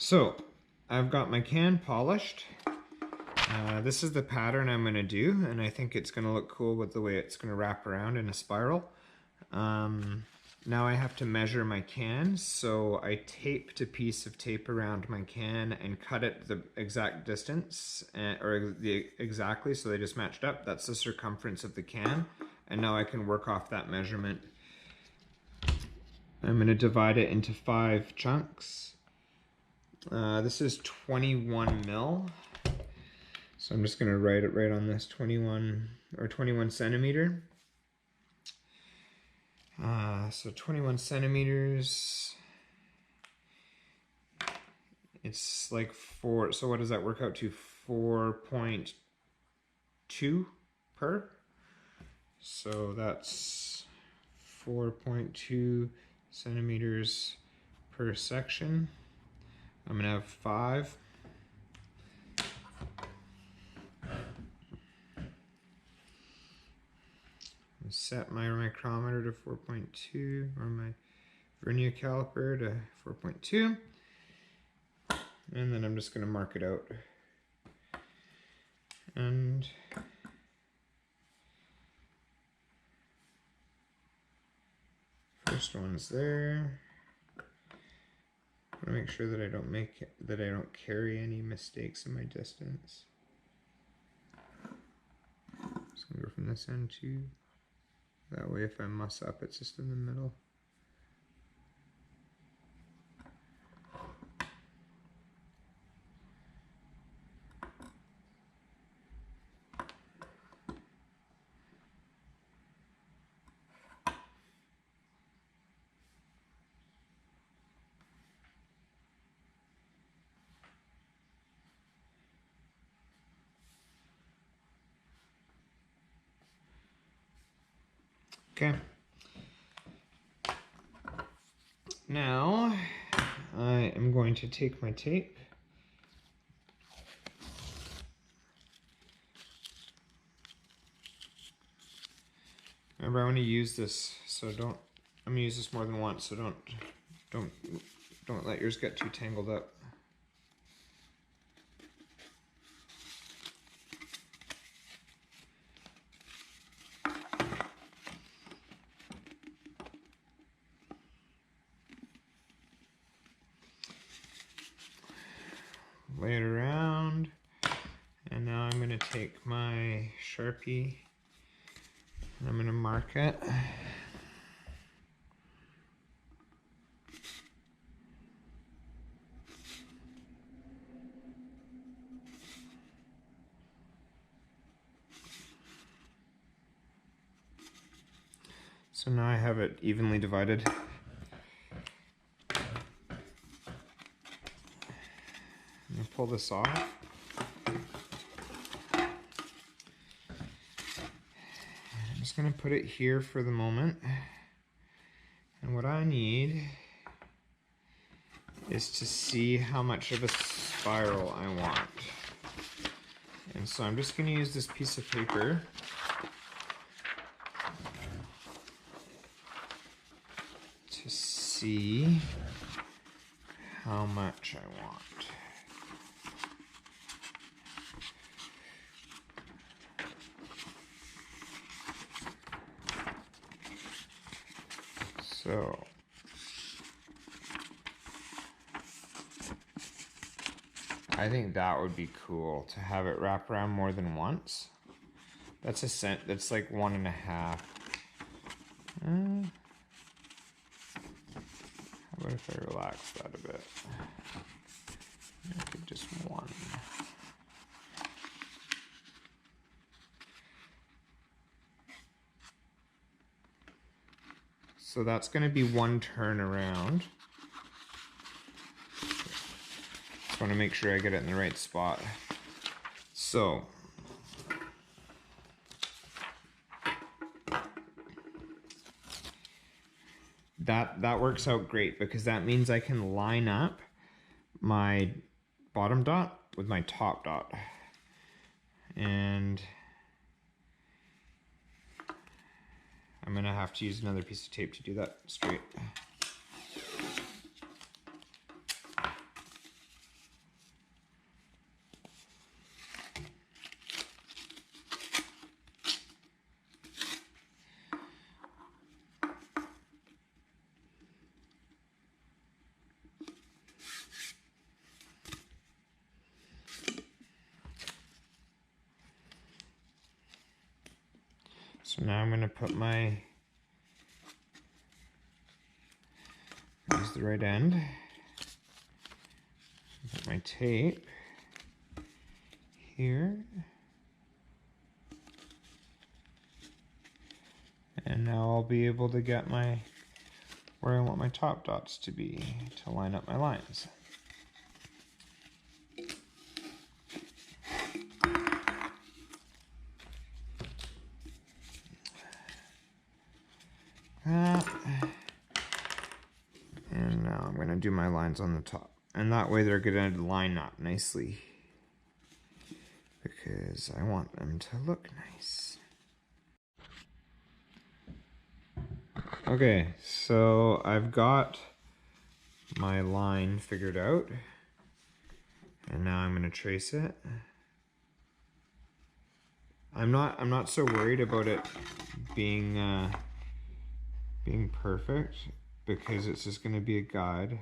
So I've got my can polished. This is the pattern I'm going to do, and I think it's going to look cool with the way it's going to wrap around in a spiral. Now I have to measure my can, so I taped a piece of tape around my can and cut it the exact distance, exactly, so they just matched up. That's the circumference of the can, and now I can work off that measurement. I'm going to divide it into 5 chunks. This is 21 mil. So I'm just going to write it right on this 21 centimeter. So 21 centimeters. It's like 4. So what does that work out to? 4.2 per. So that's 4.2 centimeters per section. I'm going to have 5. Set my micrometer to 4.2, or my vernier caliper to 4.2, and then I'm just going to mark it out. And first one's there. I want to make sure that I don't carry any mistakes in my distance. Just going to go from this end too. That way if I mess up, it's just in the middle. Okay. Now I am going to take my tape. Remember, I want to use this, so I'm gonna use this more than once, so don't let yours get too tangled up. Lay it around, and now I'm going to take my Sharpie and I'm going to mark it. So now I have it evenly divided. I'm going to pull this off. I'm just going to put it here for the moment. And what I need is to see how much of a spiral I want. And so I'm just going to use this piece of paper to see how much I want. So I think that would be cool to have it wrap around more than once. That's that's like 1.5. How about if I relax that a bit? Make it just 1. So that's going to be 1 turn around. Just want to make sure I get it in the right spot. So that works out great, because that means I can line up my bottom dot with my top dot. And I'm going to have to use another piece of tape to do that straight. So now I'm going to put my, use the right end, put my tape here, and now I'll be able to get my, where I want my top dots to be to line up my lines. And now I'm going to do my lines on the top. And that way they're going to line up nicely, because I want them to look nice. Okay, so I've got my line figured out. And now I'm going to trace it. I'm not so worried about it being perfect, because it's just going to be a guide.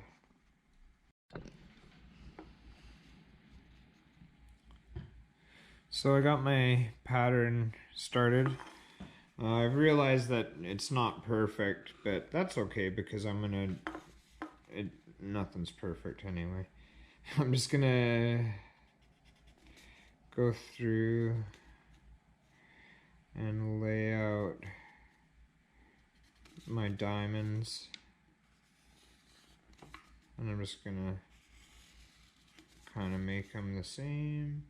So I got my pattern started. I've realized that it's not perfect, but that's okay, because I'm gonna, nothing's perfect anyway. I'm just gonna go through and lay out my diamonds, and I'm just gonna kind of make them the same.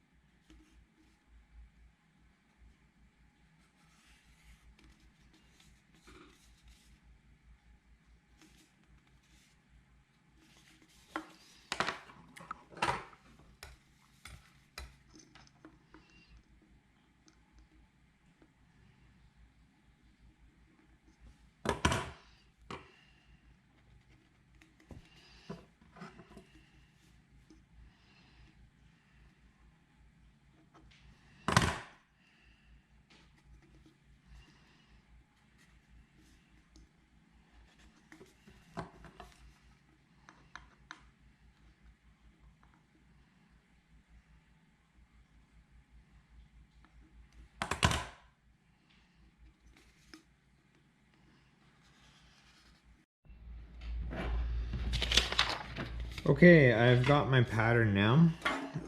Okay, I've got my pattern now,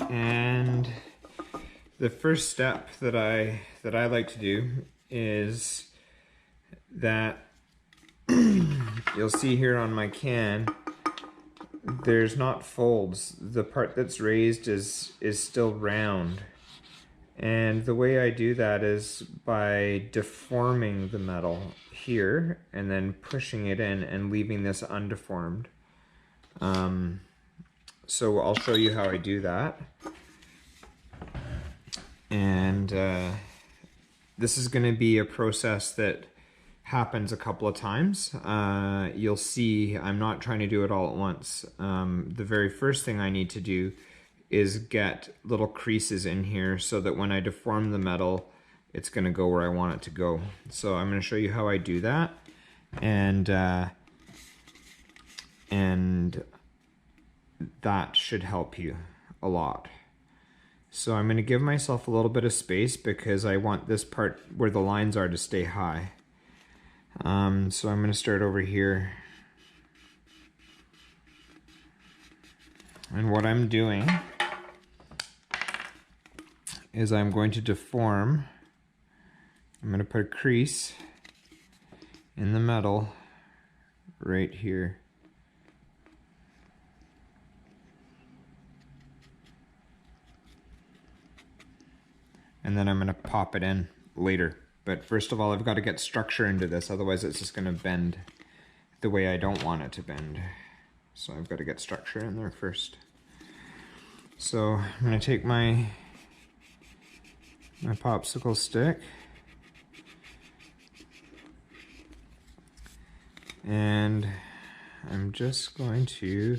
and the first step that I like to do is that you'll see here on my can, there's not folds. The part that's raised is still round. And the way I do that is by deforming the metal here and then pushing it in and leaving this undeformed. So I'll show you how I do that. And this is going to be a process that happens a couple of times. You'll see I'm not trying to do it all at once. The very first thing I need to do is get little creases in here so that when I deform the metal, it's going to go where I want it to go. So I'm going to show you how I do that. And that should help you a lot. So I'm going to give myself a little bit of space because I want this part where the lines are to stay high. So I'm going to start over here. And what I'm doing is I'm going to deform. I'm going to put a crease in the metal right here. And then I'm going to pop it in later. But first of all, I've got to get structure into this, otherwise it's just going to bend the way I don't want it to bend. So I've got to get structure in there first. So I'm going to take my popsicle stick and I'm just going to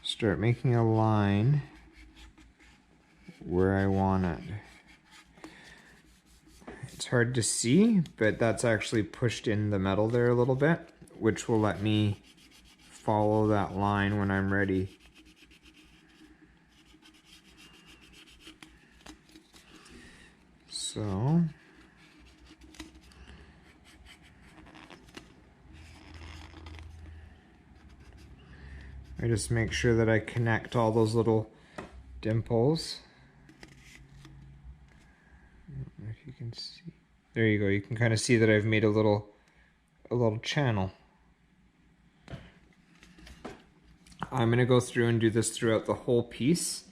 start making a line where I want it. It's hard to see, but that's actually pushed in the metal there a little bit, which will let me follow that line when I'm ready. So I just make sure that I connect all those little dimples. I don't know if you can see. There you go. You can kind of see that I've made a little channel. I'm going to go through and do this throughout the whole piece.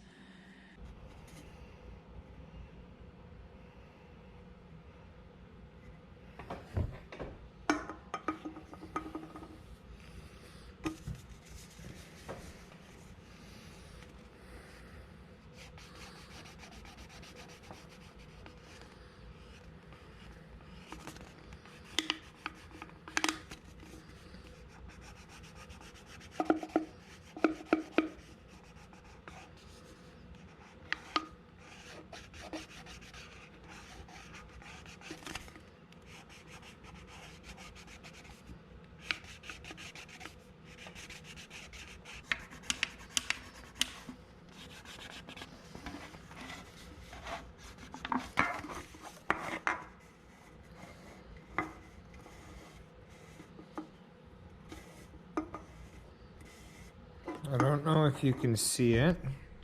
I don't know if you can see it,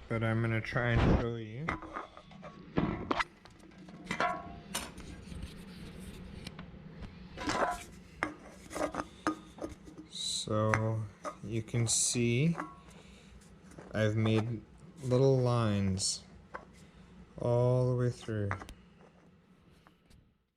but I'm going to try and show you. So you can see I've made little lines all the way through.